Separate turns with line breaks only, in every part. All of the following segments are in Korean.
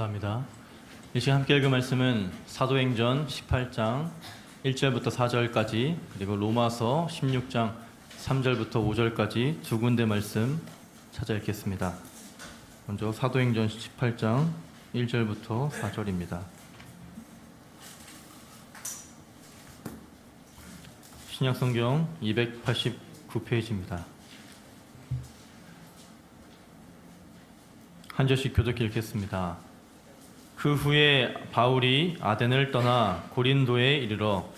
감사합니다. 이 시간 함께 읽을 말씀은 사도행전 18장 1절부터 4절까지 그리고 로마서 16장 3절부터 5절까지 두 군데 말씀 찾아 읽겠습니다. 먼저 사도행전 18장 1절부터 4절입니다. 신약성경 289페이지입니다. 한 절씩 교독해 읽겠습니다. 그 후에 바울이 아덴을 떠나 고린도에 이르러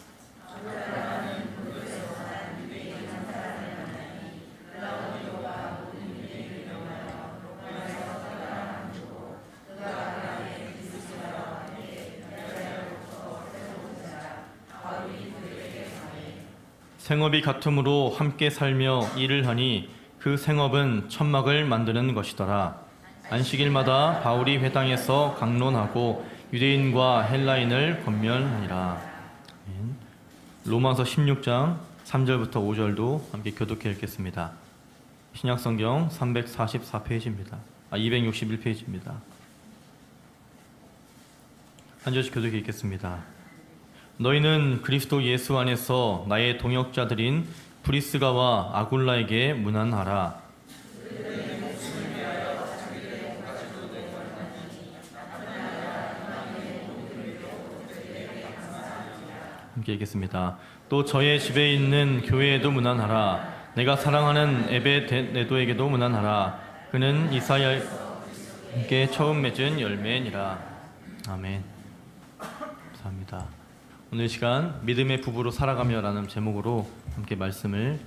생업이 같음으로 함께 살며 일을 하니 그 생업은 천막을 만드는 것이더라. 안식일마다 바울이 회당에서 강론하고 유대인과 헬라인을 권면하니라. 로마서 16장 3절부터 5절도 함께 교독해 읽겠습니다. 신약성경 344페이지입니다. 261페이지입니다. 한 절씩 교독해 읽겠습니다. 너희는 그리스도 예수 안에서 나의 동역자들인 브리스가와 아굴라에게 문안하라. 함께 읽겠습니다. 또 저의 집에 있는 교회에도 문안하라. 내가 사랑하는 에베네도에게도 문안하라. 그는 이사야에게 처음 맺은 열매니라. 아멘. 감사합니다. 오늘 이 시간 믿음의 부부로 살아가며 라는 제목으로 함께 말씀을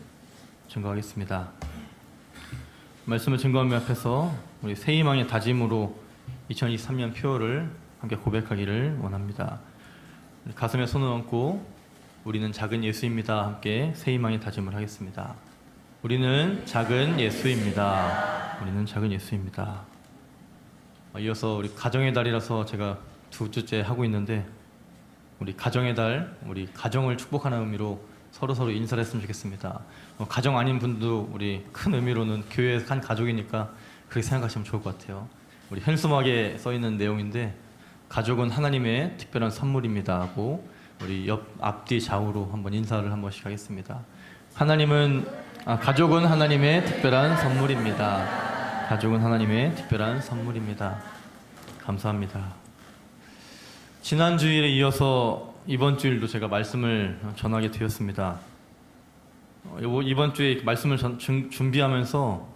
증거하겠습니다. 말씀을 증거하며 앞에서 우리 새희망의 다짐으로 2023년 표어를 함께 고백하기를 원합니다. 가슴에 손을 얹고 우리는 작은 예수입니다. 함께 새희망의 다짐을 하겠습니다. 우리는 작은 예수입니다. 우리는 작은 예수입니다. 이어서 우리 가정의 달이라서 제가 두 주째 하고 있는데 우리 가정의 달, 우리 가정을 축복하는 의미로 서로 인사를 했으면 좋겠습니다. 가정 아닌 분도 우리 큰 의미로는 교회의 한 가족이니까 그렇게 생각하시면 좋을 것 같아요. 우리 현수막에 써있는 내용인데 가족은 하나님의 특별한 선물입니다 하고 우리 앞뒤 좌우로 한번 인사를 한 번씩 하겠습니다. 가족은 하나님의 특별한 선물입니다. 가족은 하나님의 특별한 선물입니다. 감사합니다. 지난 주일에 이어서 이번 주일도 제가 말씀을 전하게 되었습니다. 이번 주에 말씀을 준비하면서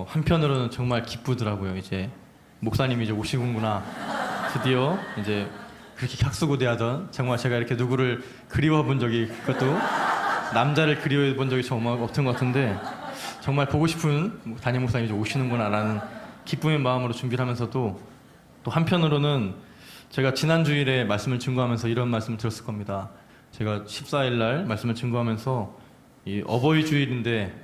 한편으로는 정말 기쁘더라고요. 이제 목사님이 이제 오시는구나. 드디어 이제 그렇게 학수고대하던 정말 제가 이렇게 누구를 그리워 본 적이 그것도 남자를 그리워 본 적이 정말 없던 것 같은데 정말 보고 싶은 담임 목사님이 오시는구나 라는 기쁨의 마음으로 준비를 하면서도 또 한편으로는 제가 지난 주일에 말씀을 증거하면서 이런 말씀을 드렸을 겁니다. 제가 14일 날 말씀을 증거하면서 이 어버이 주일인데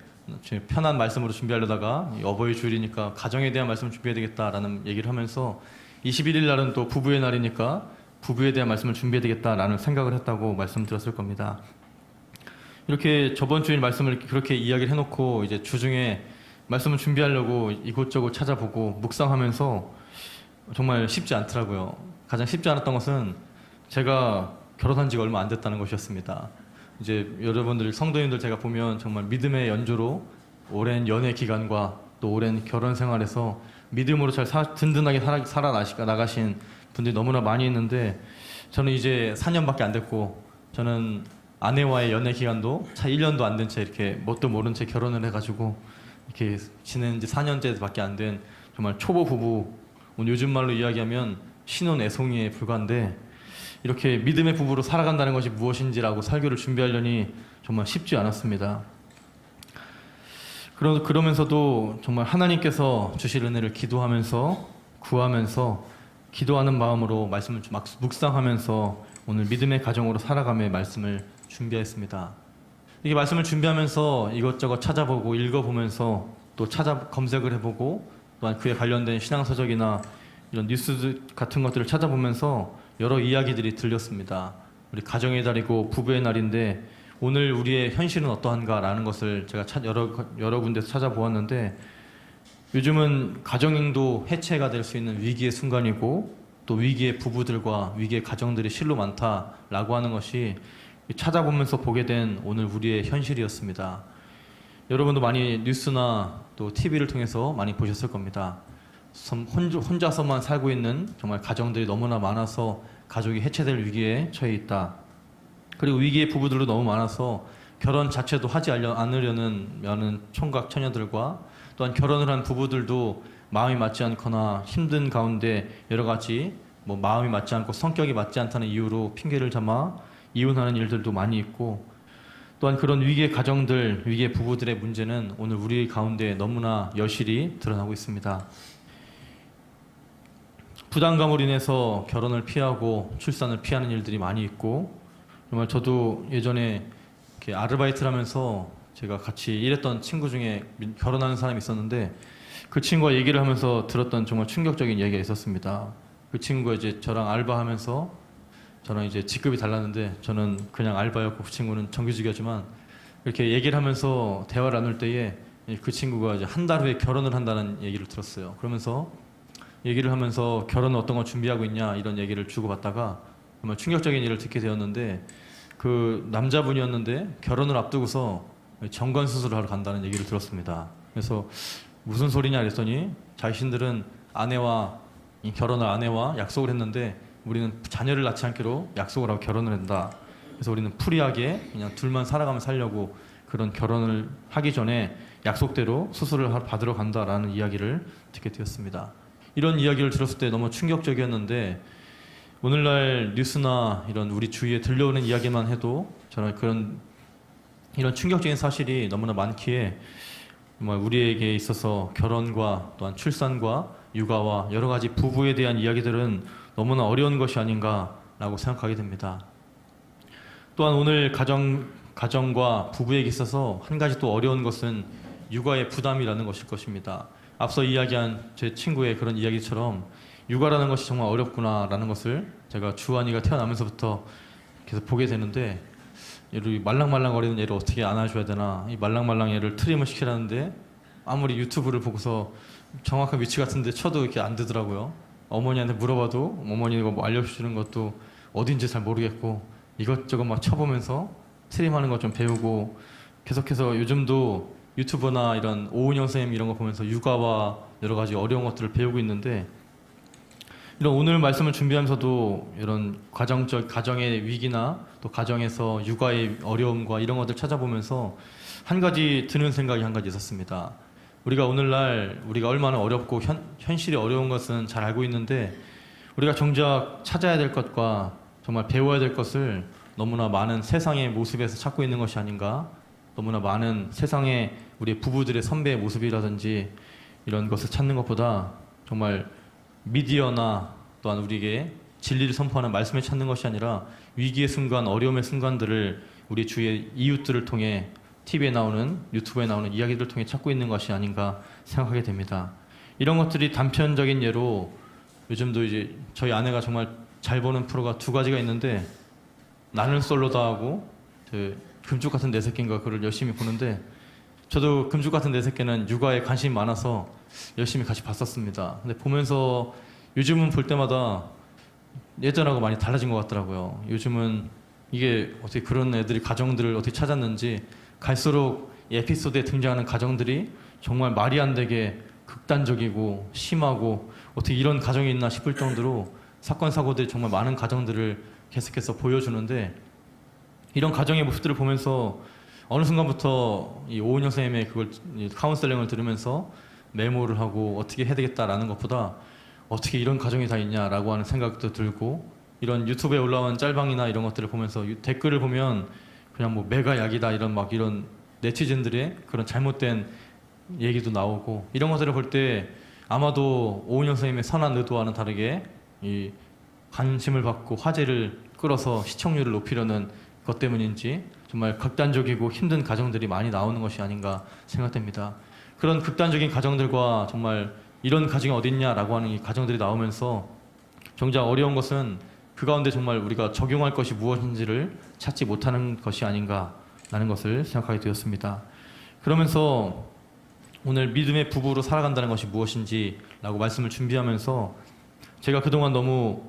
편한 말씀으로 준비하려다가 이 어버이 주일이니까 가정에 대한 말씀을 준비해야 되겠다라는 얘기를 하면서 21일 날은 또 부부의 날이니까 부부에 대한 말씀을 준비해야 되겠다라는 생각을 했다고 말씀드렸을 겁니다. 이렇게 저번 주일 말씀을 그렇게 이야기를 해놓고 이제 주중에 말씀을 준비하려고 이곳저곳 찾아보고 묵상하면서 정말 쉽지 않더라고요. 가장 쉽지 않았던 것은 제가 결혼한 지가 얼마 안 됐다는 것이었습니다. 이제 여러분들 성도님들 제가 보면 정말 믿음의 연조로 오랜 연애 기간과 또 오랜 결혼 생활에서 믿음으로 잘 든든하게 살아나가신 분들이 너무나 많이 있는데 저는 이제 4년밖에 안 됐고 저는 아내와의 연애 기간도 차 1년도 안 된 채 이렇게 뭣도 모른 채 결혼을 해가지고 이렇게 지낸 지 4년째밖에 안 된 정말 초보 부부, 요즘 말로 이야기하면 신혼 애송이에 불과한데 이렇게 믿음의 부부로 살아간다는 것이 무엇인지라고 설교를 준비하려니 정말 쉽지 않았습니다. 그러면서도 정말 하나님께서 주실 은혜를 기도하면서 구하면서 기도하는 마음으로 말씀을 막 묵상하면서 오늘 믿음의 가정으로 살아감의 말씀을 준비했습니다. 이게 말씀을 준비하면서 이것저것 찾아보고 읽어보면서 또 검색을 해보고 또한 그에 관련된 신앙서적이나 이런 뉴스 같은 것들을 찾아보면서 여러 이야기들이 들렸습니다. 우리 가정의 달이고 부부의 날인데 오늘 우리의 현실은 어떠한가라는 것을 제가 여러 군데서 찾아보았는데 요즘은 가정행도 해체가 될 수 있는 위기의 순간이고 또 위기의 부부들과 위기의 가정들이 실로 많다라고 하는 것이 찾아보면서 보게 된 오늘 우리의 현실이었습니다. 여러분도 많이 뉴스나 또 TV를 통해서 많이 보셨을 겁니다. 혼자서만 살고 있는 정말 가정들이 너무나 많아서 가족이 해체될 위기에 처해 있다. 그리고 위기의 부부들도 너무 많아서 결혼 자체도 하지 않으려는 많은 총각 처녀들과 또한 결혼을 한 부부들도 마음이 맞지 않거나 힘든 가운데 여러 가지 마음이 맞지 않고 성격이 맞지 않다는 이유로 핑계를 삼아 이혼하는 일들도 많이 있고, 또한 그런 위기의 가정들, 위기의 부부들의 문제는 오늘 우리 가운데 너무나 여실히 드러나고 있습니다. 부담감으로 인해서 결혼을 피하고 출산을 피하는 일들이 많이 있고, 정말 저도 예전에 이렇게 아르바이트를 하면서 제가 같이 일했던 친구 중에 결혼하는 사람이 있었는데 그 친구와 얘기를 하면서 들었던 정말 충격적인 얘기가 있었습니다. 그 친구가 이제 저랑 알바하면서 저랑 이제 직급이 달랐는데 저는 그냥 알바였고 그 친구는 정규직이었지만 이렇게 얘기를 하면서 대화를 나눌 때에 그 친구가 이제 한 달 후에 결혼을 한다는 얘기를 들었어요. 그러면서 얘기를 하면서 결혼은 어떤 걸 준비하고 있냐 이런 얘기를 주고받다가 정말 충격적인 일을 듣게 되었는데, 그 남자분이었는데 결혼을 앞두고서 정관 수술을 하러 간다는 얘기를 들었습니다. 그래서 무슨 소리냐 그랬더니 자신들은 결혼을 아내와 약속을 했는데 우리는 자녀를 낳지 않기로 약속을 하고 결혼을 한다. 그래서 우리는 프리하게 그냥 둘만 살아가면 살려고 그런 결혼을 하기 전에 약속대로 수술을 받으러 간다라는 이야기를 듣게 되었습니다. 이런 이야기를 들었을 때 너무 충격적이었는데 오늘날 뉴스나 이런 우리 주위에 들려오는 이야기만 해도 저는 이런 충격적인 사실이 너무나 많기에 정말 우리에게 있어서 결혼과 또한 출산과 육아와 여러 가지 부부에 대한 이야기들은 너무나 어려운 것이 아닌가라고 생각하게 됩니다. 또한 오늘 가정과 부부에게 있어서 한 가지 또 어려운 것은 육아의 부담이라는 것일 것입니다. 앞서 이야기한 제 친구의 그런 이야기처럼 육아라는 것이 정말 어렵구나라는 것을 제가 주한이가 태어나면서부터 계속 보게 되는데, 얘를 말랑말랑거리는 얘를 어떻게 안아줘야 되나, 이 말랑말랑 얘를 트림을 시키라는데 아무리 유튜브를 보고서 정확한 위치 같은데 쳐도 이렇게 안 되더라고요. 어머니한테 물어봐도 어머니가 뭐 알려주시는 것도 어딘지 잘 모르겠고, 이것저것 막 쳐보면서 트림하는 것 좀 배우고, 계속해서 요즘도 유튜버나 이런 오은영 선생님 이런 거 보면서 육아와 여러 가지 어려운 것들을 배우고 있는데, 이런 오늘 말씀을 준비하면서도 이런 가정의 위기나 또 가정에서 육아의 어려움과 이런 것들 찾아보면서 한 가지 드는 생각이 한 가지 있었습니다. 우리가 오늘날 우리가 얼마나 어렵고 현실이 어려운 것은 잘 알고 있는데, 우리가 정작 찾아야 될 것과 정말 배워야 될 것을 너무나 많은 세상의 모습에서 찾고 있는 것이 아닌가, 너무나 많은 세상의 우리 부부들의 선배의 모습이라든지 이런 것을 찾는 것보다 정말 미디어나 또한 우리에게 진리를 선포하는 말씀을 찾는 것이 아니라 위기의 순간, 어려움의 순간들을 우리 주위의 이웃들을 통해 TV에 나오는, 유튜브에 나오는 이야기들을 통해 찾고 있는 것이 아닌가 생각하게 됩니다. 이런 것들이 단편적인 예로 요즘도 이제 저희 아내가 정말 잘 보는 프로가 두 가지가 있는데, 나는 솔로다 하고 그 금쪽 같은 내 새끼인가 그걸 열심히 보는데, 저도 금쪽 같은 내 새끼는 육아에 관심이 많아서 열심히 같이 봤었습니다. 근데 보면서 요즘은 볼 때마다 예전하고 많이 달라진 것 같더라고요. 요즘은 이게 어떻게 그런 애들이 가정들을 어떻게 찾았는지 갈수록 이 에피소드에 등장하는 가정들이 정말 말이 안 되게 극단적이고 심하고 어떻게 이런 가정이 있나 싶을 정도로 사건 사고들이 정말 많은 가정들을 계속해서 보여주는데, 이런 가정의 모습들을 보면서 어느 순간부터 이 오은영 선생님의 그걸 카운셀링을 들으면서 메모를 하고 어떻게 해야 되겠다라는 것보다 어떻게 이런 가정이 다 있냐라고 하는 생각도 들고, 이런 유튜브에 올라온 짤방이나 이런 것들을 보면서 댓글을 보면 그냥 뭐 매가 약이다 이런 네티즌들의 그런 잘못된 얘기도 나오고, 이런 것들을 볼 때 아마도 오은영 선생님의 선한 의도와는 다르게 이 관심을 받고 화제를 끌어서 시청률을 높이려는 것 때문인지 정말 극단적이고 힘든 가정들이 많이 나오는 것이 아닌가 생각됩니다. 그런 극단적인 가정들과 정말 이런 가정이 어딨냐라고 하는 이 가정들이 나오면서 정작 어려운 것은 그 가운데 정말 우리가 적용할 것이 무엇인지를 찾지 못하는 것이 아닌가라는 것을 생각하게 되었습니다. 그러면서 오늘 믿음의 부부로 살아간다는 것이 무엇인지라고 말씀을 준비하면서 제가 그동안 너무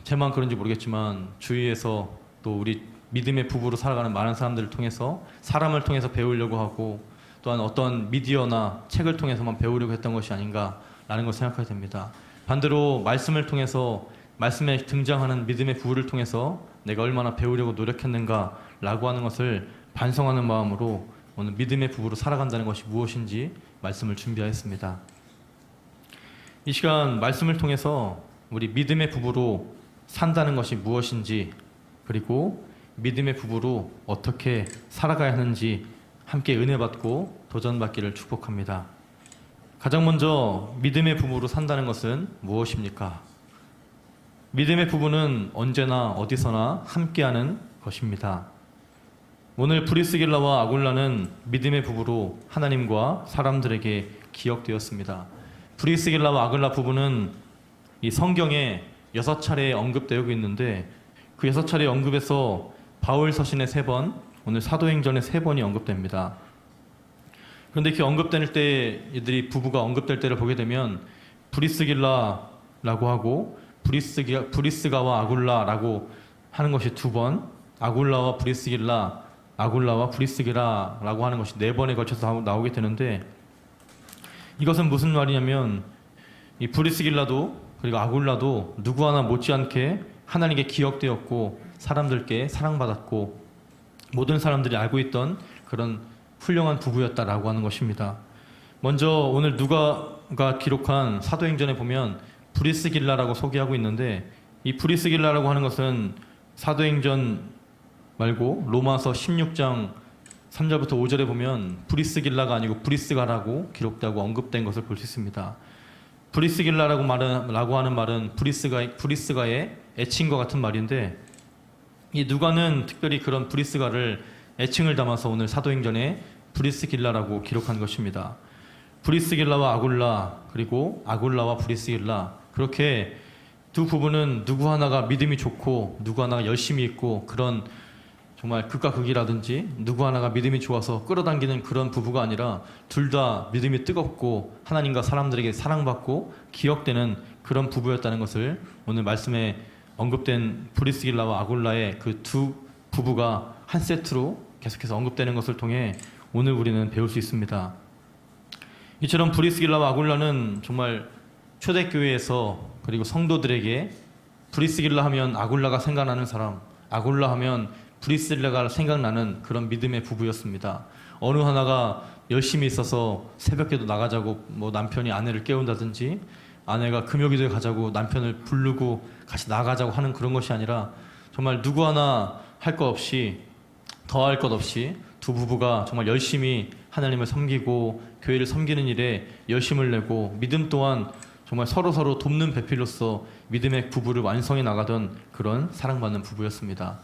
제만 그런지 모르겠지만 주위에서 또 우리 믿음의 부부로 살아가는 많은 사람들을 통해서 사람을 통해서 배우려고 하고 또한 어떤 미디어나 책을 통해서만 배우려고 했던 것이 아닌가라는 걸 생각하게 됩니다. 반대로 말씀을 통해서 말씀에 등장하는 믿음의 부부를 통해서 내가 얼마나 배우려고 노력했는가라고 하는 것을 반성하는 마음으로 오늘 믿음의 부부로 살아간다는 것이 무엇인지 말씀을 준비하였습니다. 이 시간 말씀을 통해서 우리 믿음의 부부로 산다는 것이 무엇인지 그리고 믿음의 부부로 어떻게 살아가야 하는지 함께 은혜 받고 도전받기를 축복합니다. 가장 먼저 믿음의 부부로 산다는 것은 무엇입니까? 믿음의 부부는 언제나 어디서나 함께하는 것입니다. 오늘 브리스길라와 아굴라는 믿음의 부부로 하나님과 사람들에게 기억되었습니다. 브리스길라와 아굴라 부부는 이 성경에 6차례 언급되고 있는데 그 6차례 언급에서 바울 서신에 3번, 오늘 사도행전에 3번이 언급됩니다. 그런데 이렇게 언급될 때 이들이 부부가 언급될 때를 보게 되면 브리스길라라고 하고 브리스가와 아굴라라고 하는 것이 2번, 아굴라와 브리스길라, 아굴라와 브리스길라라고 하는 것이 4번에 걸쳐서 나오게 되는데 이것은 무슨 말이냐면 이 브리스길라도 그리고 아굴라도 누구 하나 못지않게 하나님께 기억되었고 사람들께 사랑받았고 모든 사람들이 알고 있던 그런 훌륭한 부부였다라고 하는 것입니다. 먼저 오늘 누가가 기록한 사도행전에 보면 브리스길라라고 소개하고 있는데 이 브리스길라라고 하는 것은 사도행전 말고 로마서 16장 3절부터 5절에 보면 브리스길라가 아니고 브리스가라고 기록되고 언급된 것을 볼 수 있습니다. 브리스길라라고 하는 말은 브리스가의 애칭과 같은 말인데 이 누가는 특별히 그런 브리스가를 애칭을 담아서 오늘 사도행전에 브리스길라라고 기록한 것입니다. 브리스길라와 아굴라 그리고 아굴라와 브리스길라 그렇게 두 부부는 누구 하나가 믿음이 좋고 누구 하나가 열심히 있고 그런 정말 극과 극이라든지 누구 하나가 믿음이 좋아서 끌어당기는 그런 부부가 아니라 둘 다 믿음이 뜨겁고 하나님과 사람들에게 사랑받고 기억되는 그런 부부였다는 것을 오늘 말씀에 언급된 브리스길라와 아굴라의 그 두 부부가 한 세트로 계속해서 언급되는 것을 통해 오늘 우리는 배울 수 있습니다. 이처럼 브리스길라와 아굴라는 정말 초대교회에서 그리고 성도들에게 브리스길라 하면 아굴라가 생각나는 사람, 아굴라 하면 브리스길라가 생각나는 그런 믿음의 부부였습니다. 어느 하나가 열심히 있어서 새벽에도 나가자고 뭐 남편이 아내를 깨운다든지 아내가 금요기도에 가자고 남편을 부르고 같이 나가자고 하는 그런 것이 아니라 정말 누구 하나 할 것 없이 더할 것 없이 두 부부가 정말 열심히 하나님을 섬기고 교회를 섬기는 일에 열심을 내고 믿음 또한 정말 서로 돕는 배필로서 믿음의 부부를 완성해 나가던 그런 사랑받는 부부였습니다.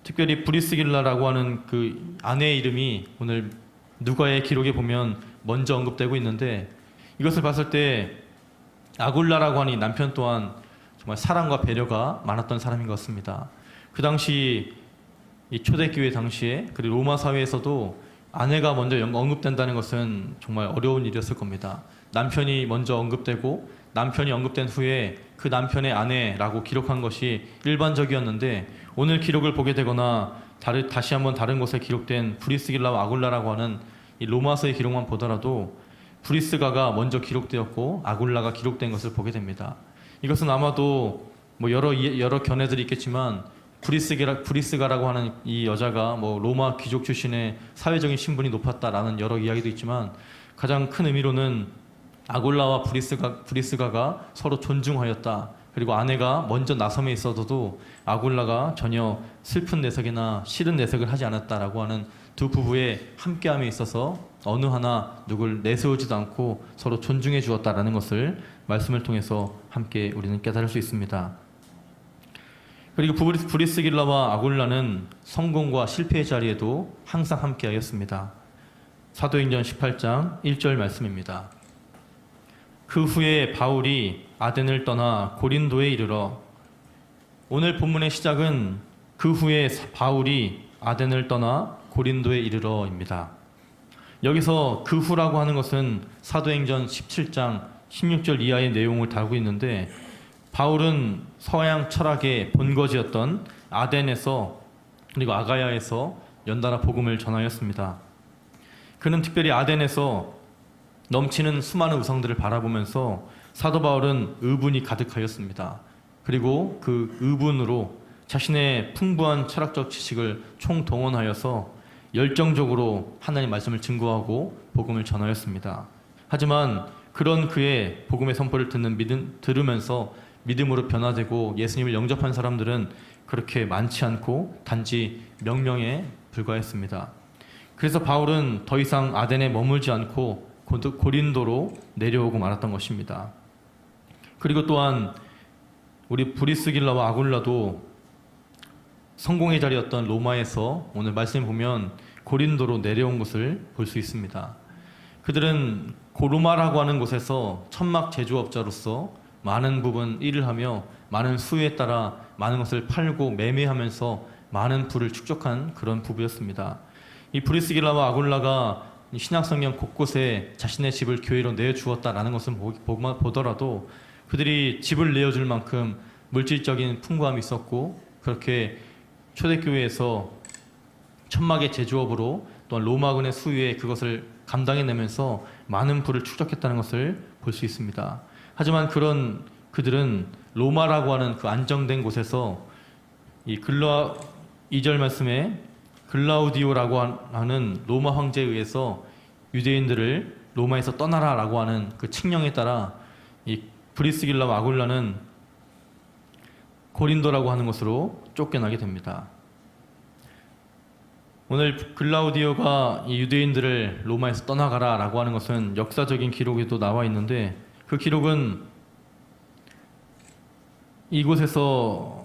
특별히 브리스길라라고 하는 그 아내의 이름이 오늘 누가의 기록에 보면 먼저 언급되고 있는데 이것을 봤을 때 아굴라라고 하니 남편 또한 정말 사랑과 배려가 많았던 사람인 것 같습니다. 그 당시 이 초대교회 당시에 그리고 로마 사회에서도 아내가 먼저 언급된다는 것은 정말 어려운 일이었을 겁니다. 남편이 먼저 언급되고 남편이 언급된 후에 그 남편의 아내라고 기록한 것이 일반적이었는데 오늘 기록을 보게 되거나 다시 한번 다른 곳에 기록된 브리스길라와 아굴라라고 하는 이 로마서의 기록만 보더라도 브리스가가 먼저 기록되었고 아굴라가 기록된 것을 보게 됩니다. 이것은 아마도 뭐 여러 견해들이 있겠지만 브리스가라고 하는 이 여자가 뭐 로마 귀족 출신의 사회적인 신분이 높았다라는 여러 이야기도 있지만 가장 큰 의미로는 아굴라와 브리스가가 서로 존중하였다. 그리고 아내가 먼저 나섬에 있어도 아굴라가 전혀 슬픈 내색이나 싫은 내색을 하지 않았다라고 하는 두 부부의 함께함에 있어서 어느 하나 누굴 내세우지도 않고 서로 존중해 주었다라는 것을 말씀을 통해서 함께 우리는 깨달을 수 있습니다. 그리고 브리스길라와 아굴라는 성공과 실패의 자리에도 항상 함께하였습니다. 사도행전 18장 1절 말씀입니다. 그 후에 바울이 아덴을 떠나 고린도에 이르러 오늘 본문의 시작은 그 후에 바울이 아덴을 떠나 고린도에 이르러입니다. 여기서 그 후라고 하는 것은 사도행전 17장 16절 이하의 내용을 다루고 있는데, 바울은 서양 철학의 본거지였던 아덴에서 그리고 아가야에서 연달아 복음을 전하였습니다. 그는 특별히 아덴에서 넘치는 수많은 우상들을 바라보면서 사도 바울은 의분이 가득하였습니다. 그리고 그 의분으로 자신의 풍부한 철학적 지식을 총동원하여서 열정적으로 하나님 말씀을 증거하고 복음을 전하였습니다. 하지만 그런 그의 복음의 선포를 들으면서 믿음으로 변화되고 예수님을 영접한 사람들은 그렇게 많지 않고 단지 명령에 불과했습니다. 그래서 바울은 더 이상 아덴에 머물지 않고 고린도로 내려오고 말았던 것입니다. 그리고 또한 우리 브리스길라와 아굴라도 성공의 자리였던 로마에서 오늘 말씀을 보면 고린도로 내려온 것을 볼 수 있습니다. 그들은 로마라고 하는 곳에서 천막 제조업자로서 많은 부분 일을 하며 많은 수요에 따라 많은 것을 팔고 매매하면서 많은 부를 축적한 그런 부부였습니다. 이 브리스길라와 아굴라가 신약성경 곳곳에 자신의 집을 교회로 내주었다라는 것을 보더라도 그들이 집을 내어줄 만큼 물질적인 풍부함이 있었고, 그렇게 초대교회에서 천막의 제조업으로 또한 로마군의 수요에 그것을 감당해내면서 많은 부를 축적했다는 것을 볼 수 있습니다. 하지만 그들은 로마라고 하는 그 안정된 곳에서 2절 말씀에 글라우디오라고 하는 로마 황제에 의해서 유대인들을 로마에서 떠나라라고 하는 그 칙령에 따라 이 브리스길라와 아굴라는 고린도라고 하는 곳으로 쫓겨나게 됩니다. 오늘 글라우디오가 이 유대인들을 로마에서 떠나가라라고 하는 것은 역사적인 기록에도 나와 있는데, 그 기록은 이곳에서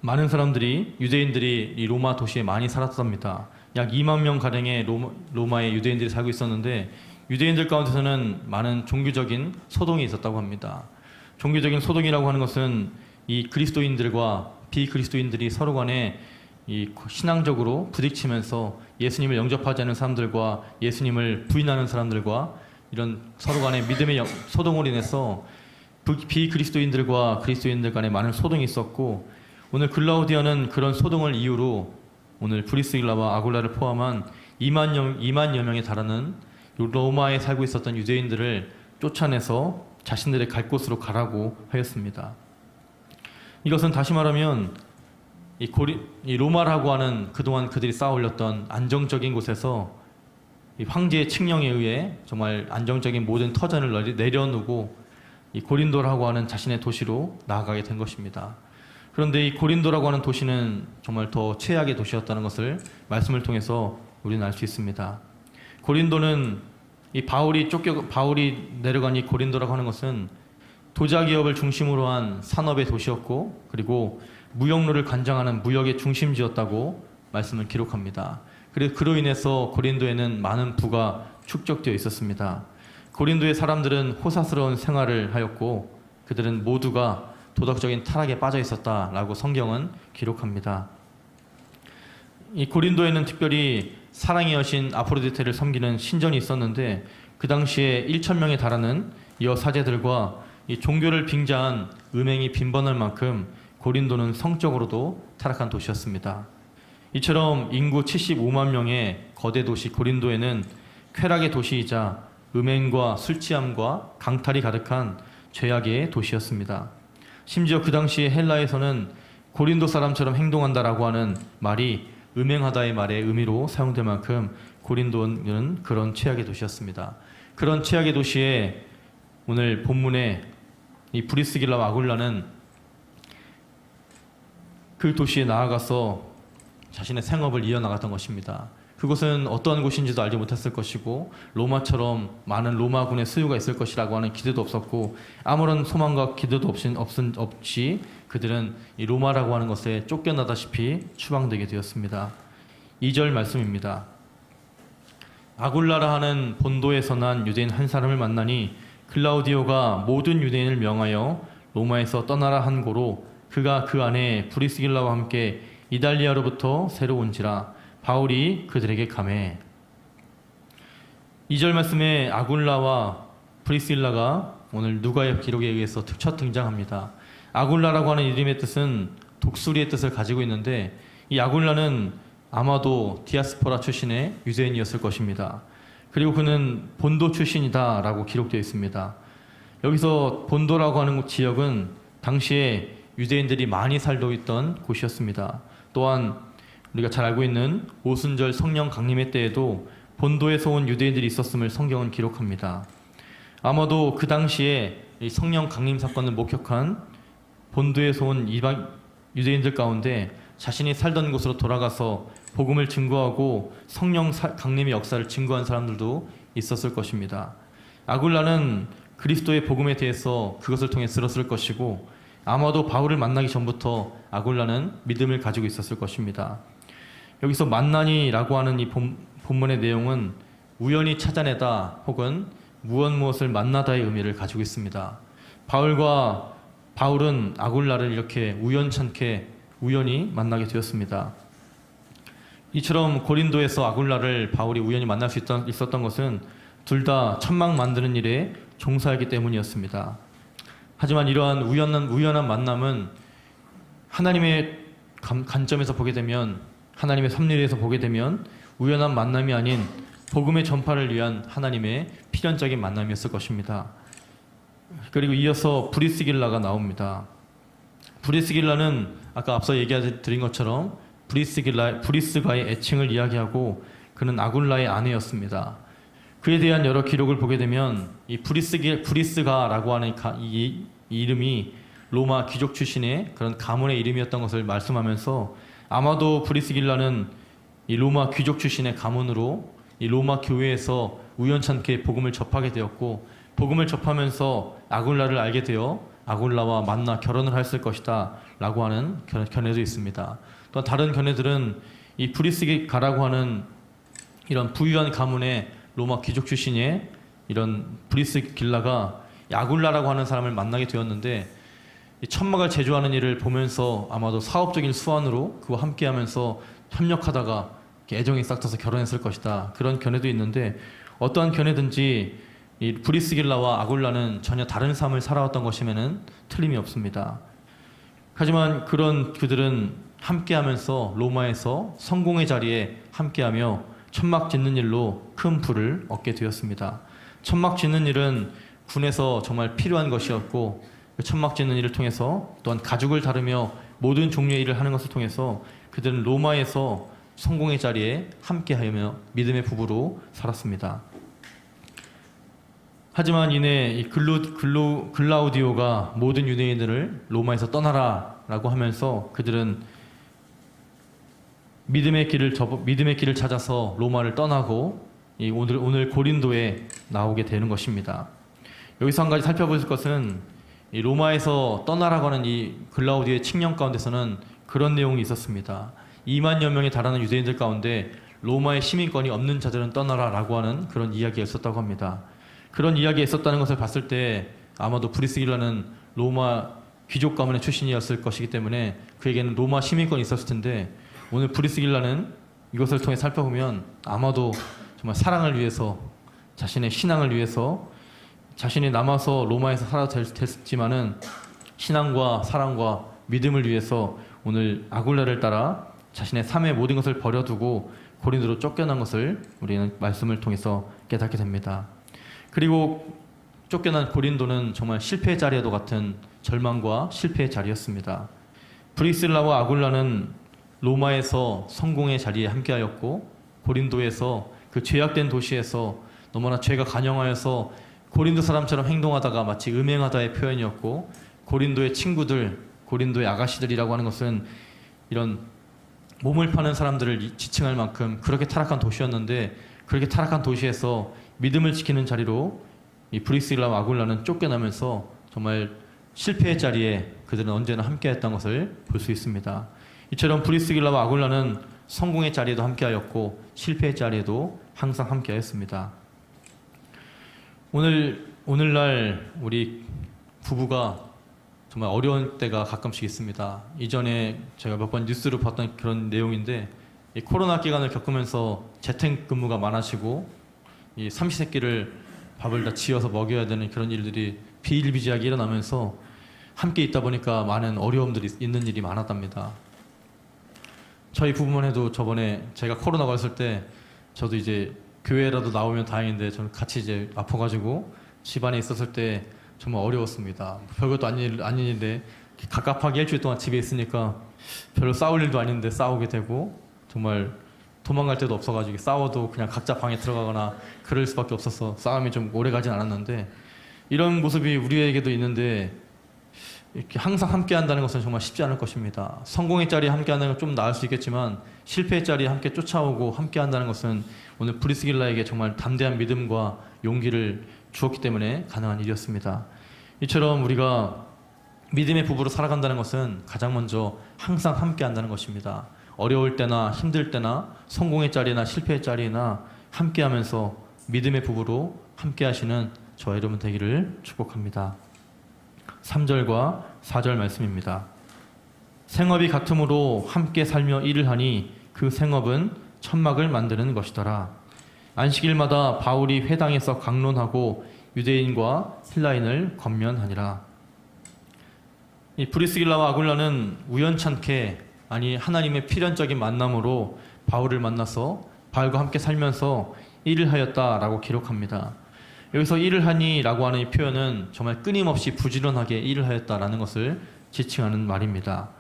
많은 사람들이, 유대인들이 이 로마 도시에 많이 살았답니다. 약 2만 명 가량의 로마의 유대인들이 살고 있었는데, 유대인들 가운데서는 많은 종교적인 소동이 있었다고 합니다. 종교적인 소동이라고 하는 것은 이 그리스도인들과 비그리스도인들이 서로 간에 이 신앙적으로 부딪히면서 예수님을 영접하지 않은 사람들과 예수님을 부인하는 사람들과 이런 서로 간의 믿음의 소동으로 인해서 비그리스도인들과 그리스도인들 간에 많은 소동이 있었고, 오늘 글라우디아는 그런 소동을 이유로 오늘 브리스길라와 아굴라를 포함한 2만여 명에 달하는 로마에 살고 있었던 유대인들을 쫓아내서 자신들의 갈 곳으로 가라고 하였습니다. 이것은 다시 말하면 이 로마라고 하는 그동안 그들이 쌓아올렸던 안정적인 곳에서 이 황제의 칙령에 의해 정말 안정적인 모든 터전을 내려놓고 이 고린도라고 하는 자신의 도시로 나아가게 된 것입니다. 그런데 이 고린도라고 하는 도시는 정말 더 최악의 도시였다는 것을 말씀을 통해서 우리는 알 수 있습니다. 고린도는 이 바울이 내려간 이 고린도라고 하는 것은 도자기업을 중심으로 한 산업의 도시였고, 그리고 무역로를 관장하는 무역의 중심지였다고 말씀을 기록합니다. 그로 인해서 고린도에는 많은 부가 축적되어 있었습니다. 고린도의 사람들은 호사스러운 생활을 하였고, 그들은 모두가 도덕적인 타락에 빠져 있었다라고 성경은 기록합니다. 이 고린도에는 특별히 사랑의 여신 아프로디테를 섬기는 신전이 있었는데, 그 당시에 1,000명에 달하는 여사제들과 이 종교를 빙자한 음행이 빈번할 만큼 고린도는 성적으로도 타락한 도시였습니다. 이처럼 인구 75만 명의 거대 도시 고린도에는 쾌락의 도시이자 음행과 술 취함과 강탈이 가득한 죄악의 도시였습니다. 심지어 그 당시에 헬라에서는 고린도 사람처럼 행동한다라고 하는 말이 음행하다의 말의 의미로 사용될 만큼 고린도는 그런 최악의 도시였습니다. 그런 최악의 도시에 오늘 본문에 이 브리스길라와 아굴라는 그 도시에 나아가서 자신의 생업을 이어나갔던 것입니다. 그곳은 어떠한 곳인지도 알지 못했을 것이고, 로마처럼 많은 로마군의 수요가 있을 것이라고 하는 기대도 없었고, 아무런 소망과 기대도 없이 그들은 이 로마라고 하는 것에 쫓겨나다시피 추방되게 되었습니다. 2절 말씀입니다. 아굴라라 하는 본도에서 난 유대인 한 사람을 만나니 글라우디오가 모든 유대인을 명하여 로마에서 떠나라 한 고로 그가 그 안에 브리스길라와 함께 이달리아로부터 새로 온지라. 바울이 그들에게 감해. 2절 말씀에 아굴라와 브리실라가 오늘 누가의 기록에 의해서 첫 등장합니다. 아굴라라고 하는 이름의 뜻은 독수리의 뜻을 가지고 있는데, 이 아굴라는 아마도 디아스포라 출신의 유대인이었을 것입니다. 그리고 그는 본도 출신이다라고 기록되어 있습니다. 여기서 본도라고 하는 지역은 당시에 유대인들이 많이 살고 있던 곳이었습니다. 또한 우리가 잘 알고 있는 오순절 성령 강림의 때에도 본도에서 온 유대인들이 있었음을 성경은 기록합니다. 아마도 그 당시에 이 성령 강림 사건을 목격한 본도에서 온 이방 유대인들 가운데 자신이 살던 곳으로 돌아가서 복음을 증거하고 성령 강림의 역사를 증거한 사람들도 있었을 것입니다. 아굴라는 그리스도의 복음에 대해서 그것을 통해 들었을 것이고, 아마도 바울을 만나기 전부터 아굴라는 믿음을 가지고 있었을 것입니다. 여기서 만나니라고 하는 이 본문의 내용은 우연히 찾아내다 혹은 무엇을 만나다의 의미를 가지고 있습니다. 바울은 아굴라를 이렇게 우연찮게 우연히 만나게 되었습니다. 이처럼 고린도에서 아굴라를 바울이 우연히 만날 수 있었던 것은 둘 다 천막 만드는 일에 종사하기 때문이었습니다. 하지만 이러한 우연한 만남은 하나님의 관점에서 보게 되면, 하나님의 섭리에서 보게 되면 우연한 만남이 아닌 복음의 전파를 위한 하나님의 필연적인 만남이었을 것입니다. 그리고 이어서 브리스길라가 나옵니다. 브리스길라는 아까 앞서 얘기드린 것처럼 브리스가의 애칭을 이야기하고 그는 아굴라의 아내였습니다. 그에 대한 여러 기록을 보게 되면 이 브리스가라고 하는 이 이름이 로마 귀족 출신의 그런 가문의 이름이었던 것을 말씀하면서, 아마도 브리스길라는 이 로마 귀족 출신의 가문으로 이 로마 교회에서 우연찮게 복음을 접하게 되었고, 복음을 접하면서 아굴라를 알게 되어 아굴라와 만나 결혼을 했을 것이다 라고 하는 견해도 있습니다. 또 다른 견해들은 이 브리스가라고 하는 이런 부유한 가문의 로마 귀족 출신의 이런 브리스길라가 아굴라라고 하는 사람을 만나게 되었는데, 이 천막을 제조하는 일을 보면서 아마도 사업적인 수완으로 그와 함께하면서 협력하다가 애정이 싹트서 결혼했을 것이다, 그런 견해도 있는데, 어떠한 견해든지 이 브리스길라와 아굴라는 전혀 다른 삶을 살아왔던 것이면은 틀림이 없습니다. 하지만 그들은 함께하면서 로마에서 성공의 자리에 함께하며 천막 짓는 일로 큰 부를 얻게 되었습니다. 천막 짓는 일은 군에서 정말 필요한 것이었고, 그 천막 짓는 일을 통해서 또한 가죽을 다루며 모든 종류의 일을 하는 것을 통해서 그들은 로마에서 성공의 자리에 함께하며 믿음의 부부로 살았습니다. 하지만 이내 이 글라우디오가 모든 유대인들을 로마에서 떠나라라고 하면서 그들은 믿음의 길을 찾아서 로마를 떠나고 오늘 고린도에 나오게 되는 것입니다. 여기서 한 가지 살펴볼 것은, 이 로마에서 떠나라고 하는 이 글라우디오의 칙령 가운데서는 그런 내용이 있었습니다. 2만여 명에 달하는 유대인들 가운데 로마의 시민권이 없는 자들은 떠나라라고 하는 그런 이야기가 있었다고 합니다. 그런 이야기가 있었다는 것을 봤을 때 아마도 브리스길라는 로마 귀족 가문의 출신이었을 것이기 때문에 그에게는 로마 시민권이 있었을 텐데, 오늘 브리스길라는 이것을 통해 살펴보면 아마도 정말 사랑을 위해서, 자신의 신앙을 위해서, 자신이 남아서 로마에서 살아도 됐지만은 신앙과 사랑과 믿음을 위해서 오늘 아굴라를 따라 자신의 삶의 모든 것을 버려두고 고린도로 쫓겨난 것을 우리는 말씀을 통해서 깨닫게 됩니다. 그리고 쫓겨난 고린도는 정말 실패의 자리에도 같은 절망과 실패의 자리였습니다. 브리실라와 아굴라는 로마에서 성공의 자리에 함께하였고, 고린도에서 그 죄악된 도시에서 너무나 죄가 간영하여서 고린도 사람처럼 행동하다가 마치 음행하다의 표현이었고, 고린도의 친구들, 고린도의 아가씨들이라고 하는 것은 이런 몸을 파는 사람들을 지칭할 만큼 그렇게 타락한 도시였는데, 그렇게 타락한 도시에서 믿음을 지키는 자리로 이 브리스길라와 아굴라는 쫓겨나면서 정말 실패의 자리에 그들은 언제나 함께했던 것을 볼 수 있습니다. 이처럼 브리스길라와 아굴라는 성공의 자리에도 함께하였고 실패의 자리에도 항상 함께하였습니다. 오늘날 우리 부부가 정말 어려운 때가 가끔씩 있습니다. 이전에 제가 몇 번 뉴스로 봤던 그런 내용인데, 이 코로나 기간을 겪으면서 재택근무가 많아지고 이 삼시세끼를 밥을 다 지어서 먹여야 되는 그런 일들이 비일비재하게 일어나면서 함께 있다 보니까 많은 어려움들이 있는 일이 많았답니다. 저희 부부만 해도 저번에 제가 코로나 걸렸을 때 저도 이제 교회라도 나오면 다행인데 저는 같이 이제 아파가지고 집안에 있었을 때 정말 어려웠습니다. 별것도 아닌 일인데 갑갑하게 일주일 동안 집에 있으니까 별로 싸울 일도 아닌데 싸우게 되고 정말 도망갈 데도 없어가지고 싸워도 그냥 각자 방에 들어가거나 그럴 수밖에 없어서 싸움이 좀 오래 가진 않았는데 이런 모습이 우리에게도 있는데 이렇게 항상 함께 한다는 것은 정말 쉽지 않을 것입니다. 성공의 자리에 함께 한다는 건 좀 나을 수 있겠지만 실패의 자리에 함께 쫓아오고 함께 한다는 것은 오늘 브리스길라에게 정말 담대한 믿음과 용기를 주었기 때문에 가능한 일이었습니다. 이처럼 우리가 믿음의 부부로 살아간다는 것은 가장 먼저 항상 함께 한다는 것입니다. 어려울 때나 힘들 때나 성공의 자리나 실패의 자리나 함께 하면서 믿음의 부부로 함께 하시는 저와 여러분 되기를 축복합니다. 3절과 4절 말씀입니다. 생업이 같으므로 함께 살며 일을 하니 그 생업은 천막을 만드는 것이더라. 안식일마다 바울이 회당에서 강론하고 유대인과 헬라인을 권면하니라. 이 브리스길라와 아굴라는 우연찮게 아니 하나님의 필연적인 만남으로 바울을 만나서 바울과 함께 살면서 일을 하였다라고 기록합니다. 여기서 일을 하니라고 하는 이 표현은 정말 끊임없이 부지런하게 일을 하였다라는 것을 지칭하는 말입니다.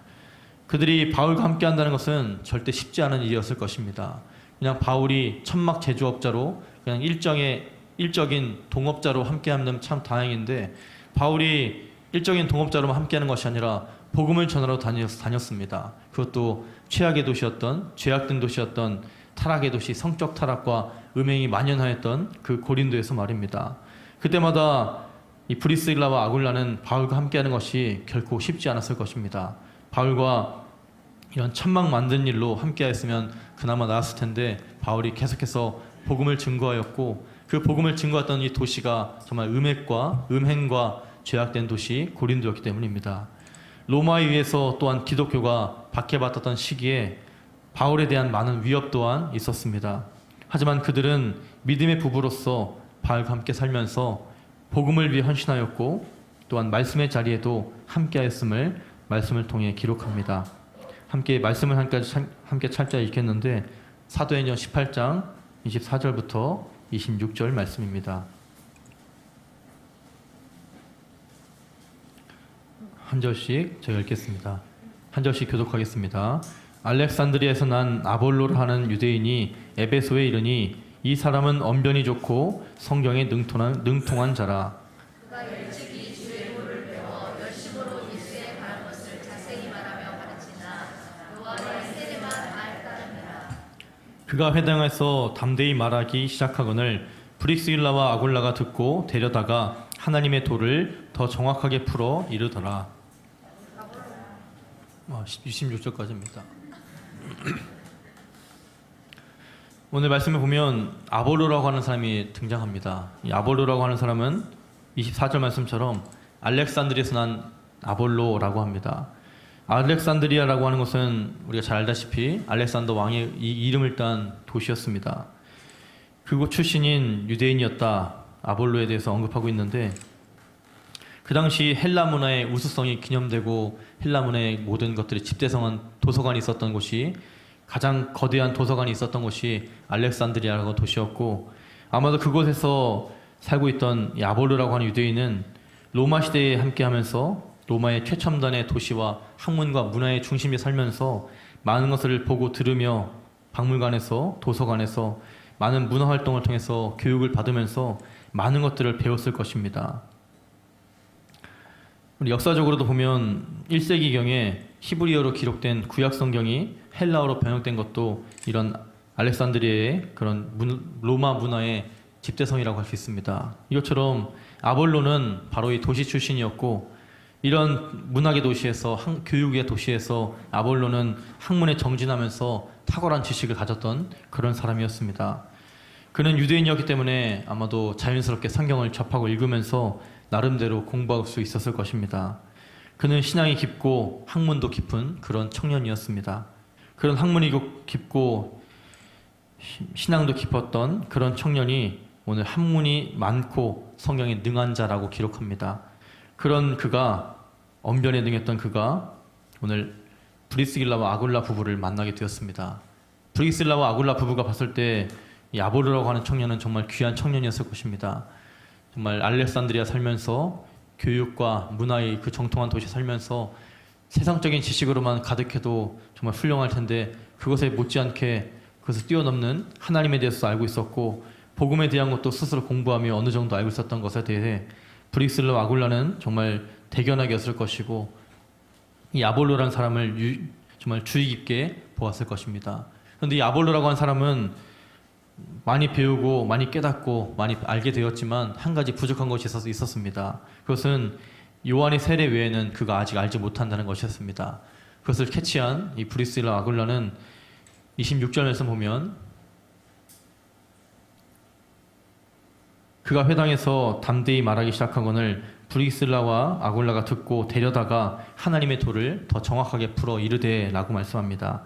그들이 바울과 함께 한다는 것은 절대 쉽지 않은 일이었을 것입니다. 그냥 바울이 천막 제조업자로 그냥 일적인 동업자로 함께하면 참 다행인데 바울이 일적인 동업자로만 함께하는 것이 아니라 복음을 전하러 다녔습니다. 그것도 죄악의 도시였던 타락의 도시, 성적 타락과 음행이 만연하였던 그 고린도에서 말입니다. 그때마다 이 브리스길라와 아굴라는 바울과 함께하는 것이 결코 쉽지 않았을 것입니다. 바울과 이런 천막 만든 일로 함께하였으면 그나마 나았을 텐데 바울이 계속해서 복음을 증거하였고 그 복음을 증거했던 이 도시가 정말 음행과 죄악된 도시 고린도였기 때문입니다. 로마에 의해서 또한 기독교가 박해받았던 시기에 바울에 대한 많은 위협 또한 있었습니다. 하지만 그들은 믿음의 부부로서 바울과 함께 살면서 복음을 위해 헌신하였고 또한 말씀의 자리에도 함께하였음을 말씀을 통해 기록합니다. 함께 말씀을 함께 찰자 읽겠는데 사도행전 18장 24절부터 26절 말씀입니다. 한 절씩 제가 읽겠습니다. 한 절씩 교독하겠습니다. 알렉산드리아에서 난 아볼로를 하는 유대인이 에베소에 이르니 이 사람은 언변이 좋고 성경에 능통한 자라.
그가 일찍이 주의 도를 배워 열심으로 예수에 관한 것을 자세히 말하며 가르치나 요한의 세례만 알 따름이라.
그가 회당에서 담대히 말하기 시작하거늘 브리스길라와 아굴라가 듣고 데려다가 하나님의 도를 더 정확하게 풀어 이르더라. 26절까지입니다. 오늘 말씀을 보면 아볼로라고 하는 사람이 등장합니다. 이 아볼로라고 하는 사람은 24절 말씀처럼 알렉산드리아에서 난 아볼로라고 합니다. 알렉산드리아라고 하는 것은 우리가 잘 알다시피 알렉산더 왕의 이름을 딴 도시였습니다. 그곳 출신인 유대인이었다. 아볼로에 대해서 언급하고 있는데 그 당시 헬라 문화의 우수성이 기념되고 헬라 문화의 모든 것들이 집대성한 도서관이 있었던 곳이 가장 거대한 도서관이 있었던 곳이 알렉산드리아라고 도시였고 아마도 그곳에서 살고 있던 이 아볼로라고 하는 유대인은 로마 시대에 함께하면서 로마의 최첨단의 도시와 학문과 문화의 중심에 살면서 많은 것을 보고 들으며 박물관에서 도서관에서 많은 문화 활동을 통해서 교육을 받으면서 많은 것들을 배웠을 것입니다. 우리 역사적으로도 보면 1세기경에 히브리어로 기록된 구약 성경이 헬라어로 번역된 것도 이런 알렉산드리아의 그런 로마 문화의 집대성이라고 할 수 있습니다. 이것처럼 아볼로는 바로 이 도시 출신이었고 이런 문학의 도시에서 교육의 도시에서 아볼로는 학문에 정진하면서 탁월한 지식을 가졌던 그런 사람이었습니다. 그는 유대인이었기 때문에 아마도 자연스럽게 성경을 접하고 읽으면서 나름대로 공부할 수 있었을 것입니다. 그는 신앙이 깊고 학문도 깊은 그런 청년이었습니다. 그런 학문이 깊고 신앙도 깊었던 그런 청년이 오늘 학문이 많고 성경에 능한 자라고 기록합니다. 그런 그가 언변에 능했던 그가 오늘 브리스길라와 아굴라 부부를 만나게 되었습니다. 브리스길라와 아굴라 부부가 봤을 때 이 아볼로라고 하는 청년은 정말 귀한 청년이었을 것입니다. 정말 알렉산드리아 살면서 교육과 문화의 그 정통한 도시 살면서 세상적인 지식으로만 가득해도 정말 훌륭할 텐데 그것에 못지않게 그것을 뛰어넘는 하나님에 대해서 알고 있었고 복음에 대한 것도 스스로 공부하며 어느 정도 알고 있었던 것에 대해 브리스길라와 아굴라는 정말 대견하게 여겼을 것이고 이 아볼로라는 사람을 정말 주의 깊게 보았을 것입니다. 그런데 이 아볼로라고 하는 사람은 많이 배우고 많이 깨닫고 많이 알게 되었지만 한 가지 부족한 것이 있었습니다. 그것은 요한의 세례 외에는 그가 아직 알지 못한다는 것이었습니다. 그것을 캐치한 이 브리스길라 아굴라는 26절 말씀 보면 그가 회당에서 담대히 말하기 시작하거늘 브리스길라와 아굴라가 듣고 데려다가 하나님의 도를 더 정확하게 풀어 이르되 라고 말씀합니다.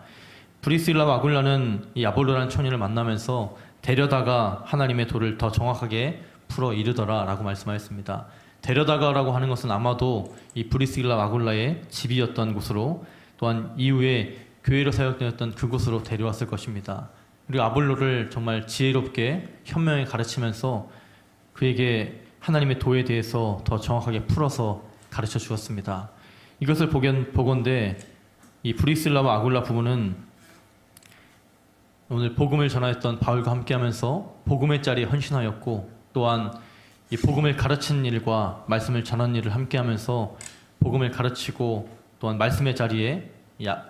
브리스길라와 아굴라는 이 아볼로라는 청년을 만나면서 데려다가 하나님의 도를 더 정확하게 풀어 이르더라 라고 말씀하였습니다. 데려다가라고 하는 것은 아마도 이 브리스길라와 아굴라의 집이었던 곳으로 또한 이후에 교회로 사역되었던 그곳으로 데려왔을 것입니다. 그리고 아볼로를 정말 지혜롭게 현명하게 가르치면서 그에게 하나님의 도에 대해서 더 정확하게 풀어서 가르쳐 주었습니다. 이것을 보건대 이 브리스길라와 아굴라 부부는 오늘 복음을 전하였던 바울과 함께하면서 복음의 자리에 헌신하였고 또한 이 복음을 가르치는 일과 말씀을 전하는 일을 함께하면서 복음을 가르치고 또한 말씀의 자리에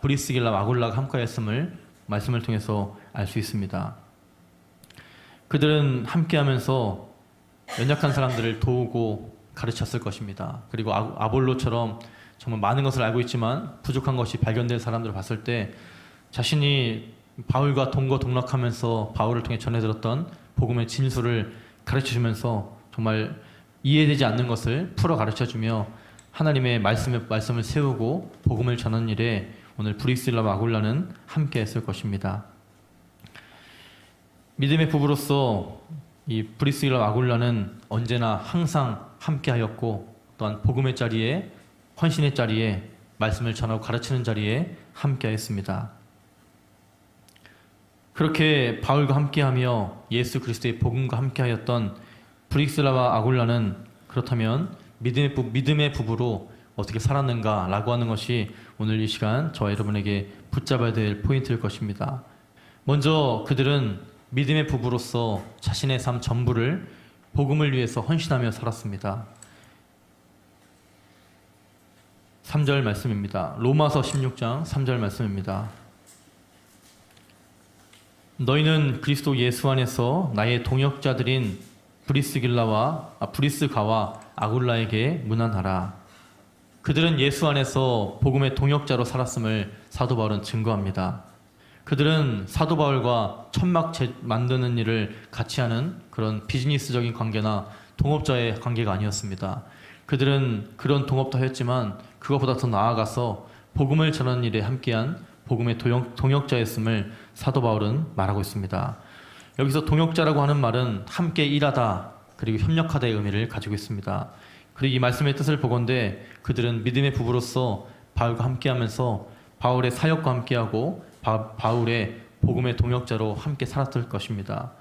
브리스길라와 아굴라가 함께하였음을 말씀을 통해서 알 수 있습니다. 그들은 함께하면서 연약한 사람들을 도우고 가르쳤을 것입니다. 그리고 아볼로처럼 정말 많은 것을 알고 있지만 부족한 것이 발견된 사람들을 봤을 때 자신이 바울과 동거동락하면서 바울을 통해 전해 들었던 복음의 진술을 가르쳐주면서 정말 이해되지 않는 것을 풀어 가르쳐주며 하나님의 말씀을 세우고 복음을 전하는 일에 오늘 브리스길라와 아굴라는 함께 했을 것입니다. 믿음의 부부로서 이 브리스길라와 아굴라는 언제나 항상 함께하였고 또한 복음의 자리에 헌신의 자리에 말씀을 전하고 가르치는 자리에 함께하였습니다. 그렇게 바울과 함께하며 예수 그리스도의 복음과 함께하였던 브리스길라와 아굴라는 그렇다면 믿음의 부부로 어떻게 살았는가라고 하는 것이 오늘 이 시간 저와 여러분에게 붙잡아야 될 포인트일 것입니다. 먼저 그들은 믿음의 부부로서 자신의 삶 전부를 복음을 위해서 헌신하며 살았습니다. 3절 말씀입니다. 로마서 16장 3절 말씀입니다. 너희는 그리스도 예수 안에서 나의 동역자들인 브리스가와 아굴라에게 문안하라. 그들은 예수 안에서 복음의 동역자로 살았음을 사도 바울은 증거합니다. 그들은 사도 바울과 천막 만드는 일을 같이 하는 그런 비즈니스적인 관계나 동업자의 관계가 아니었습니다. 그들은 그런 동업도 했지만 그것보다 더 나아가서 복음을 전하는 일에 함께한 복음의 동역자였음을 사도 바울은 말하고 있습니다. 여기서 동역자라고 하는 말은 함께 일하다 그리고 협력하다의 의미를 가지고 있습니다. 그리고 이 말씀의 뜻을 보건대 그들은 믿음의 부부로서 바울과 함께하면서 바울의 사역과 함께하고 바울의 복음의 동역자로 함께 살았을 것입니다.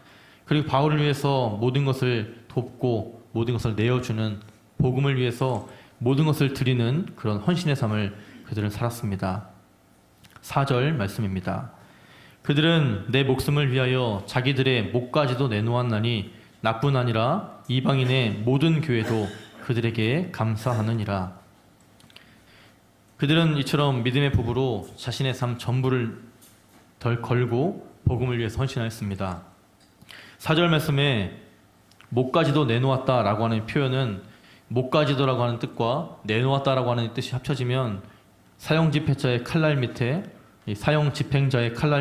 그리고 바울을 위해서 모든 것을 돕고 모든 것을 내어주는 복음을 위해서 모든 것을 드리는 그런 헌신의 삶을 그들은 살았습니다. 4절 말씀입니다. 그들은 내 목숨을 위하여 자기들의 목까지도 내놓았나니 나뿐 아니라 이방인의 모든 교회도 그들에게 감사하느니라. 그들은 이처럼 믿음의 부부로 자신의 삶 전부를 덜 걸고 복음을 위해서 헌신하였습니다. 4절 말씀에 목까지도 내놓았다라고 하는 표현은 목까지도라고 하는 뜻과 내놓았다라고 하는 뜻이 합쳐지면 사형 집행자의 칼날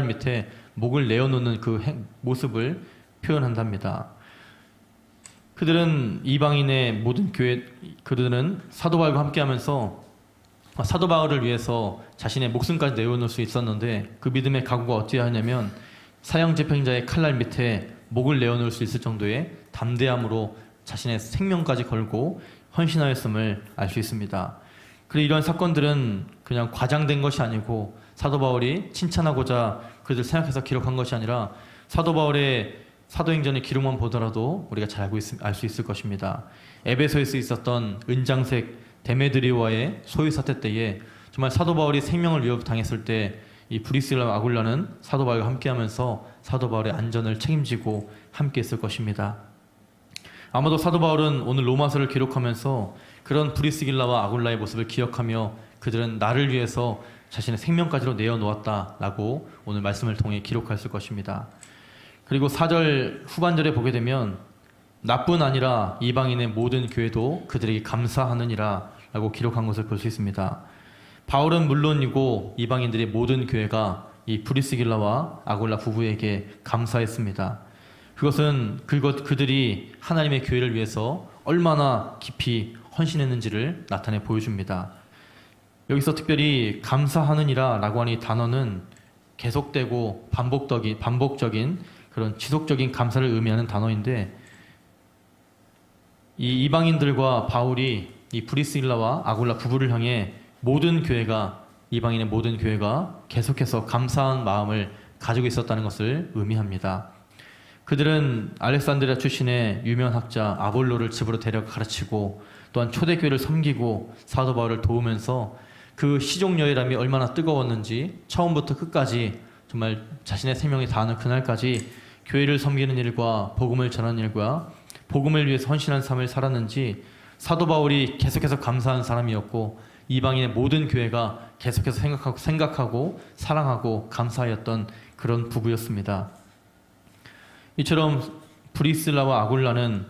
밑에 목을 내어놓는 그 모습을 표현한답니다. 그들은 이방인의 모든 교회, 그들은 사도 바울과 함께하면서 사도 바울을 위해서 자신의 목숨까지 내어놓을 수 있었는데 그 믿음의 각오가 어떠하냐면 사형 집행자의 칼날 밑에 목을 내어놓을 수 있을 정도의 담대함으로 자신의 생명까지 걸고 헌신하였음을 알 수 있습니다. 그리고 이런 사건들은 그냥 과장된 것이 아니고 사도 바울이 칭찬하고자 그들 생각해서 기록한 것이 아니라 사도 바울의 사도행전의 기록만 보더라도 우리가 잘 알 수 있을 것입니다. 에베소에서 있었던 은장색 데메드리오와의 소유 사태 때에 정말 사도 바울이 생명을 위협당했을 때 이 브리스라와 아굴라는 사도 바울과 함께하면서 사도 바울의 안전을 책임지고 함께했을 것입니다. 아마도 사도 바울은 오늘 로마서를 기록하면서 그런 브리스길라와 아굴라의 모습을 기억하며 그들은 나를 위해서 자신의 생명까지로 내어놓았다라고 오늘 말씀을 통해 기록했을 것입니다. 그리고 4절 후반절에 보게 되면 나뿐 아니라 이방인의 모든 교회도 그들에게 감사하느니라 라고 기록한 것을 볼 수 있습니다. 바울은 물론이고 이방인들의 모든 교회가 이 브리스길라와 아굴라 부부에게 감사했습니다. 그것은 그들이 하나님의 교회를 위해서 얼마나 깊이 헌신했는지를 나타내 보여줍니다. 여기서 특별히 감사하느니라 라고 하는 이 단어는 계속되고 반복적인 그런 지속적인 감사를 의미하는 단어인데 이 이방인들과 바울이 이 브리스길라와 아굴라 부부를 향해 이방인의 모든 교회가 계속해서 감사한 마음을 가지고 있었다는 것을 의미합니다. 그들은 알렉산드리아 출신의 유명한 학자 아볼로를 집으로 데려가 가르치고 또한 초대교회를 섬기고 사도 바울을 도우면서 그 시종여회람이 얼마나 뜨거웠는지 처음부터 끝까지 정말 자신의 생명이 다하는 그날까지 교회를 섬기는 일과 복음을 전하는 일과 복음을 위해서 헌신한 삶을 살았는지 사도 바울이 계속해서 감사한 사람이었고 이방인의 모든 교회가 계속해서 생각하고 사랑하고 감사하였던 그런 부부였습니다. 이처럼 브리스라와 아굴라는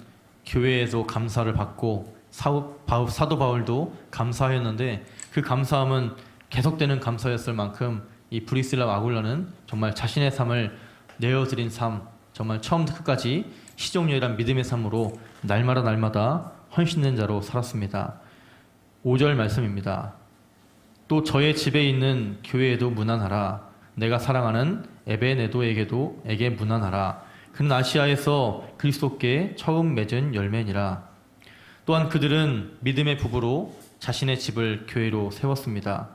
교회에서 감사를 받고 사도 바울도 감사하였는데 그 감사함은 계속되는 감사였을 만큼 이 브리스라와 아굴라는 정말 자신의 삶을 내어드린 삶, 정말 처음부터 끝까지 시종여일한 믿음의 삶으로 날마다 헌신된 자로 살았습니다. 5절 말씀입니다. 또 저의 집에 있는 교회에도 문안하라. 내가 사랑하는 에베네도에게 문안하라. 그는 아시아에서 그리스도께 처음 맺은 열매니라. 또한 그들은 믿음의 부부로 자신의 집을 교회로 세웠습니다.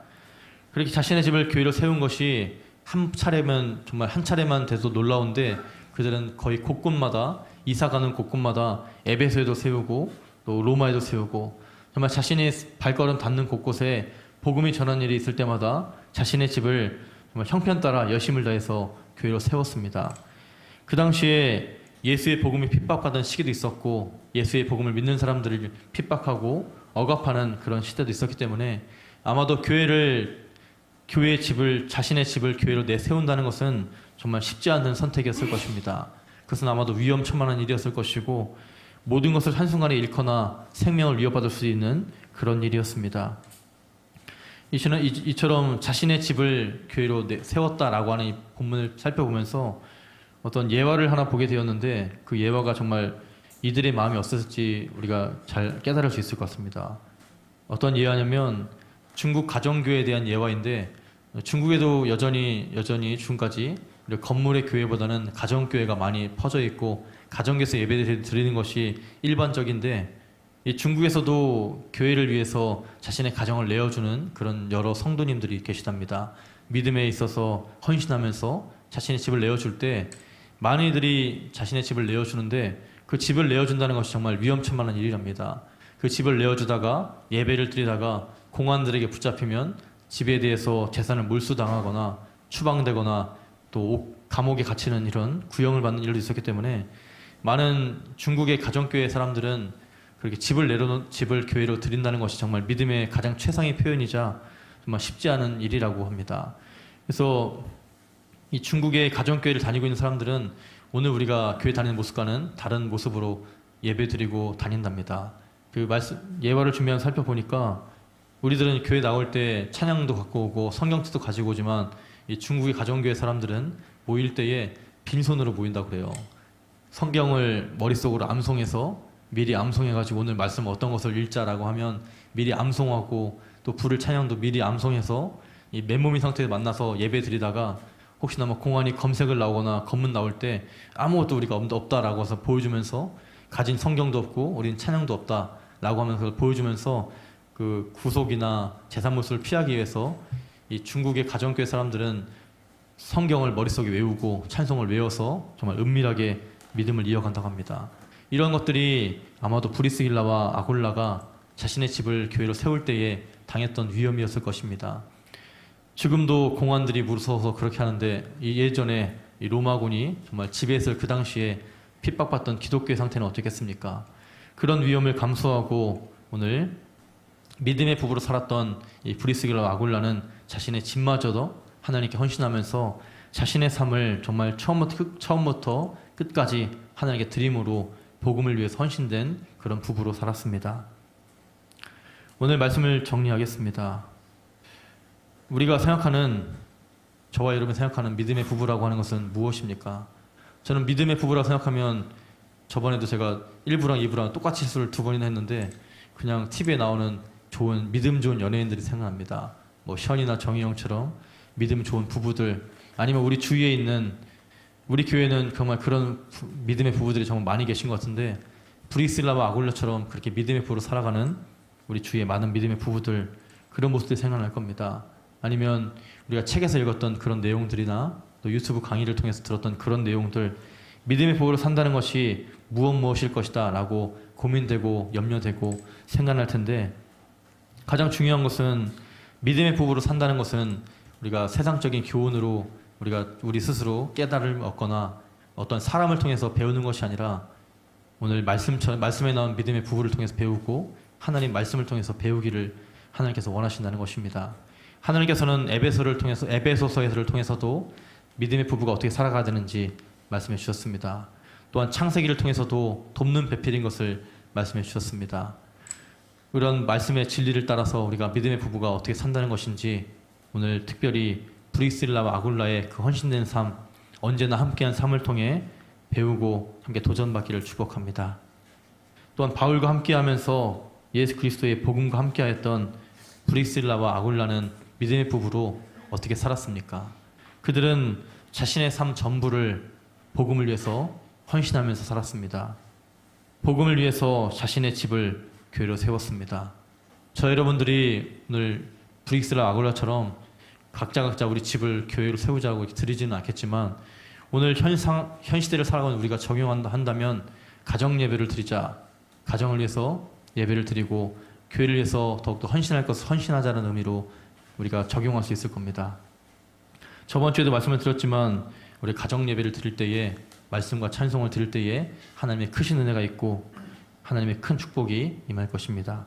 그렇게 자신의 집을 교회로 세운 것이 한 차례만 돼도 놀라운데 그들은 거의 곳곳마다 이사가는 곳곳마다 에베소에도 세우고 또 로마에도 세우고 정말 자신의 발걸음 닿는 곳곳에 복음이 전하는 일이 있을 때마다 자신의 집을 정말 형편 따라 여심을 다해서 교회로 세웠습니다. 그 당시에 예수의 복음이 핍박받은 시기도 있었고 예수의 복음을 믿는 사람들을 핍박하고 억압하는 그런 시대도 있었기 때문에 아마도 자신의 집을 교회로 내세운다는 것은 정말 쉽지 않은 선택이었을 것입니다. 그것은 아마도 위험천만한 일이었을 것이고 모든 것을 한순간에 잃거나 생명을 위협받을 수 있는 그런 일이었습니다. 이처럼 자신의 집을 교회로 세웠다라고 하는 이 본문을 살펴보면서 어떤 예화를 하나 보게 되었는데 그 예화가 정말 이들의 마음이 어땠을지 우리가 잘 깨달을 수 있을 것 같습니다. 어떤 예화냐면 중국 가정교회에 대한 예화인데 중국에도 여전히 지금까지 건물의 교회보다는 가정교회가 많이 퍼져 있고 가정교회에서 예배를 드리는 것이 일반적인데 이 중국에서도 교회를 위해서 자신의 가정을 내어주는 그런 여러 성도님들이 계시답니다. 믿음에 있어서 헌신하면서 자신의 집을 내어줄 때 많은 이들이 자신의 집을 내어주는데 그 집을 내어준다는 것이 정말 위험천만한 일이랍니다. 그 집을 내어주다가 예배를 드리다가 공안들에게 붙잡히면 집에 대해서 재산을 몰수당하거나 추방되거나 또 감옥에 갇히는 이런 구형을 받는 일도 있었기 때문에 많은 중국의 가정교회 사람들은 그렇게 집을 교회로 드린다는 것이 정말 믿음의 가장 최상의 표현이자 정말 쉽지 않은 일이라고 합니다. 그래서 이 중국의 가정교회를 다니고 있는 사람들은 오늘 우리가 교회 다니는 모습과는 다른 모습으로 예배드리고 다닌답니다. 그 예화를 준비하면 살펴보니까 우리들은 교회 나올 때 찬양도 갖고 오고 성경책도 가지고 오지만 이 중국의 가정교회 사람들은 모일 때에 빈손으로 모인다고 그래요. 성경을 머릿속으로 암송해서 미리 암송해가지고 오늘 말씀 어떤 것을 읽자라고 하면 미리 암송하고 또 부를 찬양도 미리 암송해서 이 맨몸인 상태에서 만나서 예배 드리다가 혹시나 뭐 공안이 검색을 나오거나 검문 나올 때 아무것도 우리가 없다라고 해서 보여주면서 가진 성경도 없고 우린 찬양도 없다라고 하면서 그걸 보여주면서 그 구속이나 재산몰수를 피하기 위해서 이 중국의 가정교회 사람들은 성경을 머릿속에 외우고 찬송을 외워서 정말 은밀하게 믿음을 이어간다고 합니다. 이런 것들이 아마도 브리스길라와 아굴라가 자신의 집을 교회로 세울 때에 당했던 위험이었을 것입니다. 지금도 공안들이 무서워서 그렇게 하는데 예전에 이 로마군이 정말 지배했을 그 당시에 핍박받던 기독교의 상태는 어떻겠습니까? 그런 위험을 감수하고 오늘 믿음의 부부로 살았던 이 브리스길라와 아굴라는 자신의 집마저도 하나님께 헌신하면서 자신의 삶을 정말 처음부터 끝까지 하나님께 드림으로 복음을 위해서 헌신된 그런 부부로 살았습니다. 오늘 말씀을 정리하겠습니다. 우리가 생각하는, 저와 여러분이 생각하는 믿음의 부부라고 하는 것은 무엇입니까? 저는 믿음의 부부라고 생각하면 저번에도 제가 1부랑 2부랑 똑같이 실수를 2번이나 했는데 그냥 TV에 나오는 믿음 좋은 연예인들이 생각납니다. 뭐 션이나 정희영처럼 믿음 좋은 부부들, 아니면 우리 주위에 있는, 우리 교회는 정말 그런 믿음의 부부들이 정말 많이 계신 것 같은데 브리스길라와 아굴라처럼 그렇게 믿음의 부부로 살아가는 우리 주위에 많은 믿음의 부부들, 그런 모습들이 생각날 겁니다. 아니면 우리가 책에서 읽었던 그런 내용들이나 또 유튜브 강의를 통해서 들었던 그런 내용들, 믿음의 부부로 산다는 것이 무엇일 것이다 라고 고민되고 염려되고 생각날 텐데, 가장 중요한 것은 믿음의 부부로 산다는 것은 우리가 세상적인 교훈으로 우리 스스로 깨달음을 얻거나 어떤 사람을 통해서 배우는 것이 아니라 오늘 말씀에 나온 믿음의 부부를 통해서 배우고 하나님 말씀을 통해서 배우기를 하나님께서 원하신다는 것입니다. 하나님께서는 에베소서를 통해서도 믿음의 부부가 어떻게 살아가야 되는지 말씀해 주셨습니다. 또한 창세기를 통해서도 돕는 배필인 것을 말씀해 주셨습니다. 이런 말씀의 진리를 따라서 우리가 믿음의 부부가 어떻게 산다는 것인지 오늘 특별히 브리스길라와 아굴라의 그 헌신된 삶, 언제나 함께한 삶을 통해 배우고 함께 도전받기를 축복합니다. 또한 바울과 함께하면서 예수 그리스도의 복음과 함께하였던 브리스길라와 아굴라는 믿음의 부부로 어떻게 살았습니까? 그들은 자신의 삶 전부를 복음을 위해서 헌신하면서 살았습니다. 복음을 위해서 자신의 집을 교회로 세웠습니다. 저 여러분들이 오늘 브리스길라와 아굴라처럼 각자 우리 집을 교회로 세우자고 드리지는 않겠지만 오늘 현 시대를 살아가는 우리가 적용한다면 가정 예배를 드리자, 가정을 위해서 예배를 드리고 교회를 위해서 더욱더 헌신할 것을 헌신하자는 의미로 우리가 적용할 수 있을 겁니다. 저번 주에도 말씀을 드렸지만 우리 가정 예배를 드릴 때에 말씀과 찬송을 드릴 때에 하나님의 크신 은혜가 있고 하나님의 큰 축복이 임할 것입니다.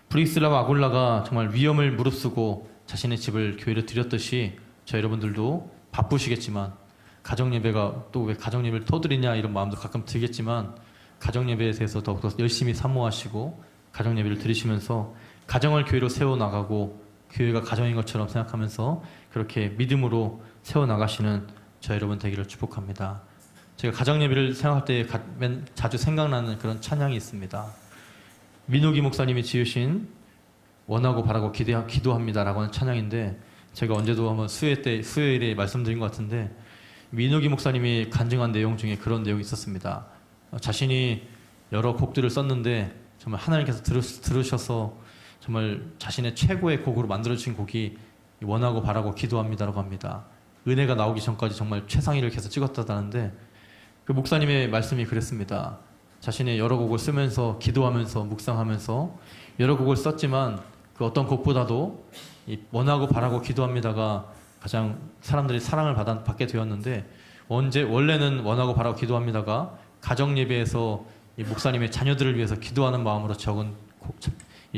브리스길라와 아굴라가 정말 위험을 무릅쓰고 자신의 집을 교회로 드렸듯이 저 여러분들도 바쁘시겠지만 가정 예배가 또 왜 가정 예배를 터드리냐 이런 마음도 가끔 들겠지만 가정 예배에 대해서 더욱더 열심히 사모하시고 가정 예배를 드리시면서 가정을 교회로 세워나가고 교회가 가정인 것처럼 생각하면서 그렇게 믿음으로 세워나가시는 저 여러분 되기를 축복합니다. 제가 가정 예배를 생각할 때 자주 생각나는 그런 찬양이 있습니다. 민호기 목사님이 지으신 원하고 바라고 기도합니다라고 하는 찬양인데 제가 언제도 한번 수요일에 말씀드린 것 같은데 민호기 목사님이 간증한 내용 중에 그런 내용이 있었습니다. 자신이 여러 곡들을 썼는데 정말 하나님께서 들으셔서 정말 자신의 최고의 곡으로 만들어주신 곡이 원하고 바라고 기도합니다라고 합니다. 은혜가 나오기 전까지 정말 최상위를 계속 찍었다는데 그 목사님의 말씀이 그랬습니다. 자신의 여러 곡을 쓰면서 기도하면서 묵상하면서 여러 곡을 썼지만 그 어떤 곡보다도 이 원하고 바라고 기도합니다가 가장 사람들이 사랑을 받게 되었는데 원래는 원하고 바라고 기도합니다가 가정 예배에서 이 목사님의 자녀들을 위해서 기도하는 마음으로 적은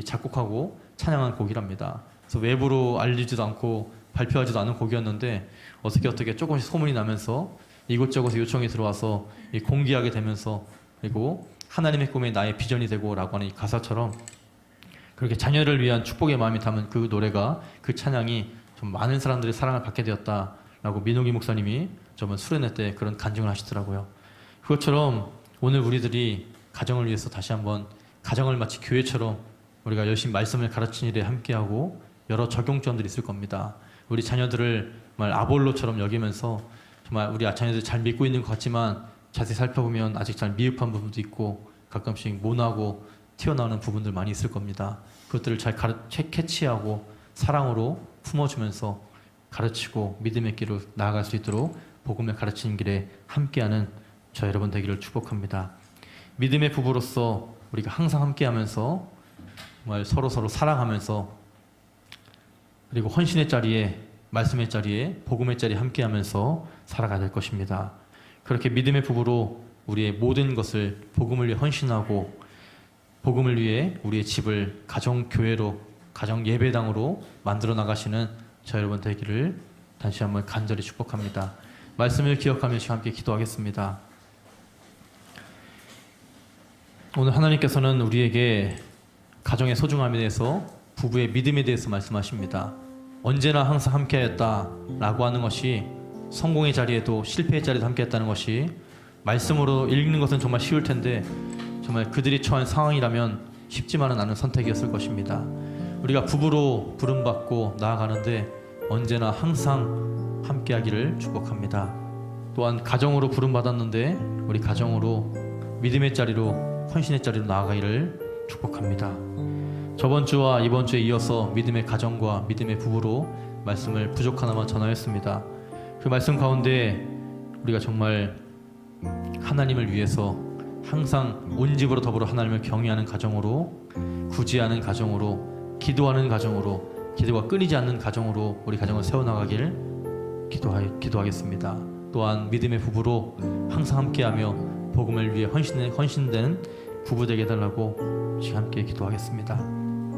작곡하고 찬양한 곡이랍니다. 그래서 외부로 알리지도 않고 발표하지도 않은 곡이었는데 어떻게 조금씩 소문이 나면서 이곳저곳에 요청이 들어와서 공개하게 되면서 그리고 하나님의 꿈에 나의 비전이 되고 라고 하는 이 가사처럼 그렇게 자녀를 위한 축복의 마음이 담은 그 노래가 그 찬양이 좀 많은 사람들의 사랑을 받게 되었다라고 민호기 목사님이 저번 수련회 때 그런 간증을 하시더라고요. 그것처럼 오늘 우리들이 가정을 위해서 다시 한번 가정을 마치 교회처럼 우리가 열심히 말씀을 가르치는 일에 함께하고 여러 적용점들이 있을 겁니다. 우리 자녀들을 정말 아볼로처럼 여기면서 정말 우리 자녀들이 잘 믿고 있는 것 같지만 자세히 살펴보면 아직 잘 미흡한 부분도 있고 가끔씩 모나고 튀어나오는 부분들 많이 있을 겁니다. 그것들을 잘 캐치하고 사랑으로 품어주면서 가르치고 믿음의 길로 나아갈 수 있도록 복음을 가르치는 길에 함께하는 저 여러분 되기를 축복합니다. 믿음의 부부로서 우리가 항상 함께하면서 정말 서로 사랑하면서 그리고 헌신의 자리에 말씀의 자리에 복음의 자리에 함께하면서 살아가야 될 것입니다. 그렇게 믿음의 부부로 우리의 모든 것을 복음을 위해 헌신하고 복음을 위해 우리의 집을 가정 교회로 가정 예배당으로 만들어 나가시는 저 여러분 되기를 다시 한번 간절히 축복합니다. 말씀을 기억하면서 함께 기도하겠습니다. 오늘 하나님께서는 우리에게 가정의 소중함에 대해서 부부의 믿음에 대해서 말씀하십니다. 언제나 항상 함께하였다라고 하는 것이 성공의 자리에도 실패의 자리에도 함께했다는 것이 말씀으로 읽는 것은 정말 쉬울 텐데 정말 그들이 처한 상황이라면 쉽지만은 않은 선택이었을 것입니다. 우리가 부부로 부름받고 나아가는데 언제나 항상 함께하기를 축복합니다. 또한 가정으로 부름받았는데 우리 가정으로 믿음의 자리로 헌신의 자리로 나아가기를 축복합니다. 저번 주와 이번 주에 이어서 믿음의 가정과 믿음의 부부로 말씀을 부족하나마 전하였습니다. 그 말씀 가운데 우리가 정말 하나님을 위해서 항상 온 집으로 더불어 하나님을 경외하는 가정으로, 구제하는 가정으로, 기도하는 가정으로, 기도가 끊이지 않는 가정으로 우리 가정을 세워나가길 기도하겠습니다. 또한 믿음의 부부로 항상 함께하며 복음을 위해 헌신되는 부부 되게 해달라고 함께 기도하겠습니다.